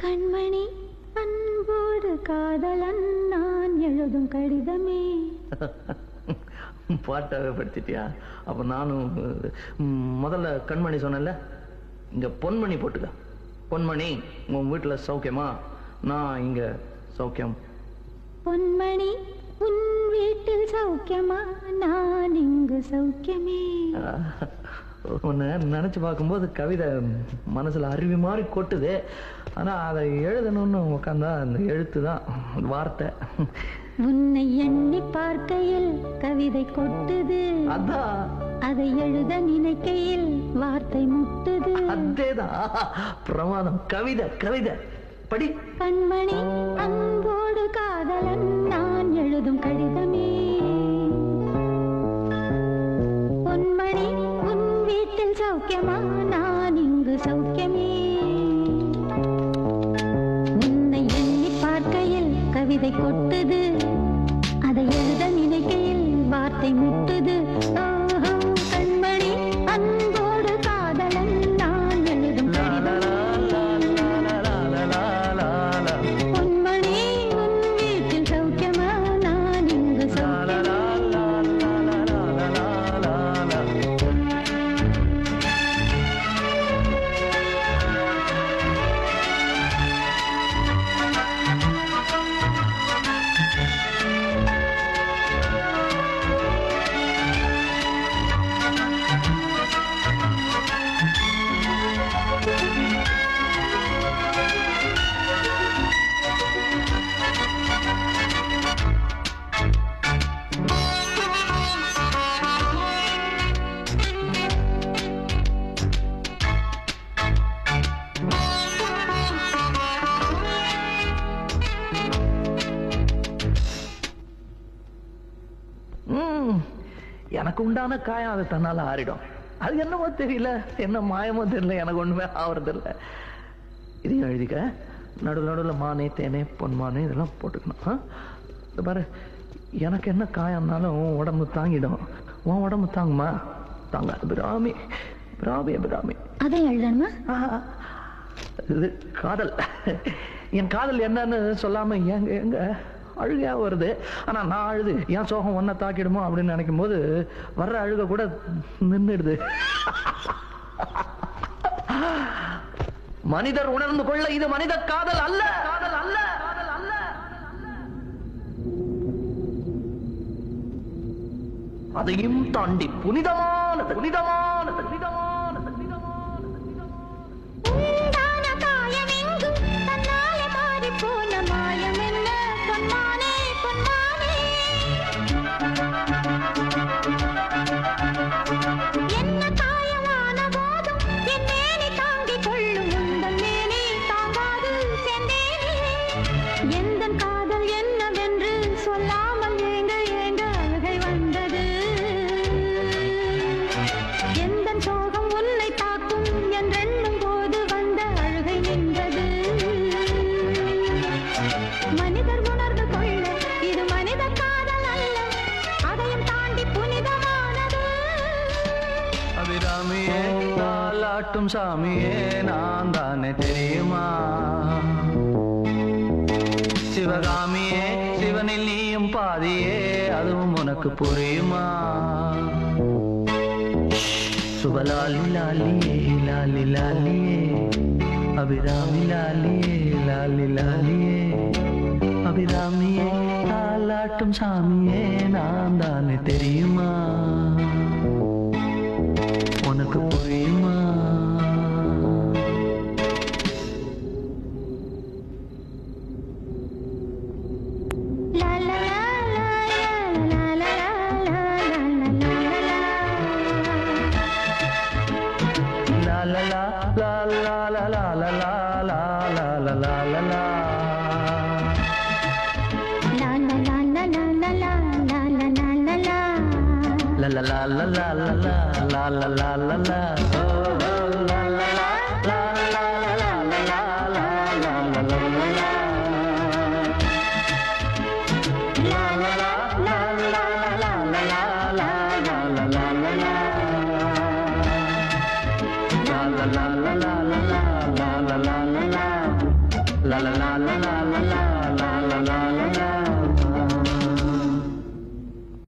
கண்மணி அன்போடு காதலன் நான் எழுதும் கடிதமே. பாட்டாவே படிச்சிட்டியா? அப்ப நானும் முதல்ல கண்மணி சொன்னல, இங்க பொன்மணி போட்டுக்க. பொன்மணி, உன் வீட்டுல சௌக்கியமா? நான் இங்க சௌக்கியம். பொன்மணி, உன் வீட்டில் சௌக்கியமா? நான் இங்கு சௌக்கியமே. உன்னை நினைச்சு பார்க்கும்போது கவிதை மனசுல அருவி மாதிரி கொட்டுது. ஆனா அதை எழுதணும்னு உட்காந்தா அந்த எழுத்து தான் வார்த்தை. உன்னை எண்ணி பார்க்கையில் கவிதை கொட்டுது, அதான் அதை எழுத நினைக்கையில் வார்த்தை முட்டுது. அதேதான் பிரமாதம். கவிதை கவிதை படி. கண்மணி அன்போடு காதலன் நான் எழுதும் கடிதமே. பொன்மணி, உன் வீட்டில் சௌக்கியமா? நான் இங்கு சௌக்கியமே. உன்னை எண்ணி பார்க்கையில் கவிதை கொட்டுது, அதை எழுத நினைக்கையில் வார்த்தை முட்டுது. கண்மணி அன்போடு காதலன் நான் எழுதும் பொன்மணி, உன் வீட்டில் சௌக்கியமா? நான் இங்கு சௌக்கியமா. எனக்கு உண்டான காயம் அது தன்னால ஆறிடும். அது என்னமோ தெரியல, என்ன மாயமோ தெரியல, எனக்கு ஒண்ணுமே ஆவறது இல்லை. இதையும் எழுதிக்க. நடுவில் நடுவில் மானே தேனே பொன்மானே இதெல்லாம் போட்டுக்கணும். இது பாரு, எனக்கு என்ன காயம்னாலும் உன் உடம்பு தாங்கிடும். உன் உடம்பு தாங்குமா? தாங்க. பிராமி பிராமி பிராமி. அதை எழுதணுமா? இது காதல். என் காதல் என்னன்னு சொல்லாம எங்க எங்க அழுகையா வருது. ஆனா நான் அழுது என் சோகம் ஒன்ன தாக்கிடுமோ அப்படின்னு நினைக்கும் போது வர்ற அழுக கூட நின்றுடுது. மனிதர் உணர்ந்து கொள்ள இது மனித காதல் அல்ல, காதல் அல்ல, காதல் அல்ல. அதையும் தாண்டி புனிதமானது, புனிதமானது, புனிதமானது, புனிதமானது. உண்டான காயம் எங்கு தன்னாலே மாறி போன மாயம் என்ன? பொன்மானே பொன்மானே, என்ன காயமான போதும் என் மேனி தாங்கிக் கொள்ளும் உந்தன் மேனி தாங்காது சென்றேனே. எந்தன் காதல் என்னவென்று சொல்லாமல் ஏங்க ஏங்க அழுகை வந்தது. எந்தன் சோகம் உன்னை தாக்கும் என்றெண்ணும் போது வந்த அழுகை நின்றது. மனிதர் உணர்ந்து கொள்ள இது மனித காதல் அல்ல, அதையும் தாண்டி புனிதமானது. அபிராமியே தாலாட்டும் சாமியே நான் தானே தெரியுமா? சிவகாமியே சிவனில் நீயும் பாதியே அதுவும் உனக்கு புரியுமா? சுபலாலி லாலியே லாலி லாலியே, அபிராமி லாலியே லாலி லாலியே. அபிராமியே தாலாட்டும் சாமியே நான் தானே தெரியுமா? உனக்கு புரியுமா? லா லா லா லா லா லா லா லா லா. La la la la la la la la la la la la. La la la la la la la la la la la la. La la la la la la la la la la la la. Oh la la la la la la la la la la la la la la. La la la la la la la la la la la la la la. La la la la la la la la la la la. லா லா லா லா லா லா லா லா லா.